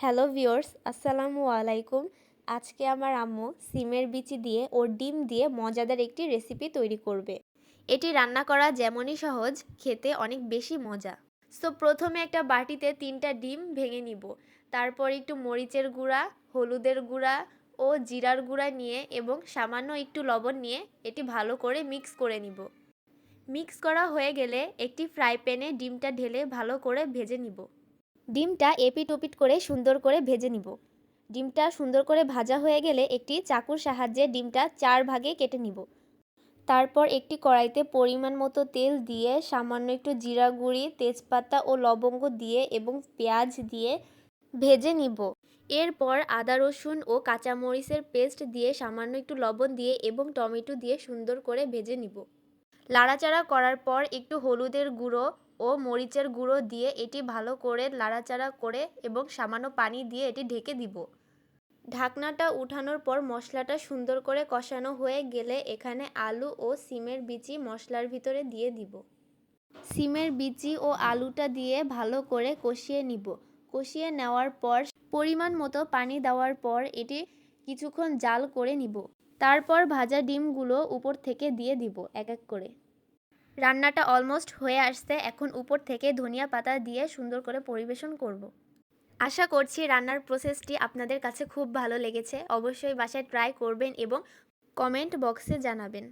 Hello viewers, আসসালামু আলাইকুম। আজকে আমার আম্মু সিমের বিচি দিয়ে ও ডিম দিয়ে মজাদার একটি রেসিপি তৈরি করবে। এটি রান্না করা যেমনই সহজ, খেতে অনেক বেশি মজা। সো প্রথমে একটা বাটিতে 3টা ডিম ভেঙে নিব। তারপর একটু মরিচের গুঁড়া, হলুদের গুঁড়া ও জিরার গুঁড়া নিয়ে এবং সামান্য একটু লবণ নিয়ে এটি ভালো করে মিক্স করে নিব। মিক্স করা হয়ে গেলে একটি ফ্রাই প্যানে ডিমটা ঢেলে ভালো করে ভেজে নিব। ডিমটা এপিট ওপিট করে সুন্দর করে ভেজে নিব। ডিমটা সুন্দর করে ভাজা হয়ে গেলে একটি চাকুর সাহায্যে ডিমটা 4 ভাগে কেটে নিব। তারপর একটি কড়াইতে পরিমাণ মতো তেল দিয়ে সামান্য একটু জিরা গুঁড়ি, তেজপাতা ও লবঙ্গ দিয়ে এবং পেঁয়াজ দিয়ে ভেজে নিব। এরপর আদা রসুন ও কাঁচামরিচের পেস্ট দিয়ে সামান্য একটু লবণ দিয়ে এবং টমেটো দিয়ে সুন্দর করে ভেজে নিব। লাড়াচাড়া করার পর একটু হলুদের গুঁড়ো ও মরিচের গুঁড়ো দিয়ে এটি ভালো করে লাড়াচাড়া করে এবং সামান্য পানি দিয়ে এটি ঢেকে দিব। ঢাকনাটা উঠানোর পর মশলাটা সুন্দর করে কষানো হয়ে গেলে এখানে আলু ও সিমের বিচি মশলার ভিতরে দিয়ে দিব। সিমের বিচি ও আলুটা দিয়ে ভালো করে কষিয়ে নিব। কষিয়ে নেওয়ার পর পরিমাণ মতো পানি দেওয়ার পর এটি কিছুক্ষণ জাল করে নিব। তারপর ভাজা ডিমগুলো উপর থেকে দিয়ে দিব এক এক করে। রান্নাটা অলমোস্ট হয়ে আসছে, এখন উপর থেকে ধনিয়া পাতা দিয়ে সুন্দর করে পরিবেশন করব। আশা করছি রান্নার প্রসেসটি আপনাদের কাছে খুব ভালো লেগেছে। অবশ্যই বাসায় ট্রাই করবেন এবং কমেন্ট বক্সে জানাবেন।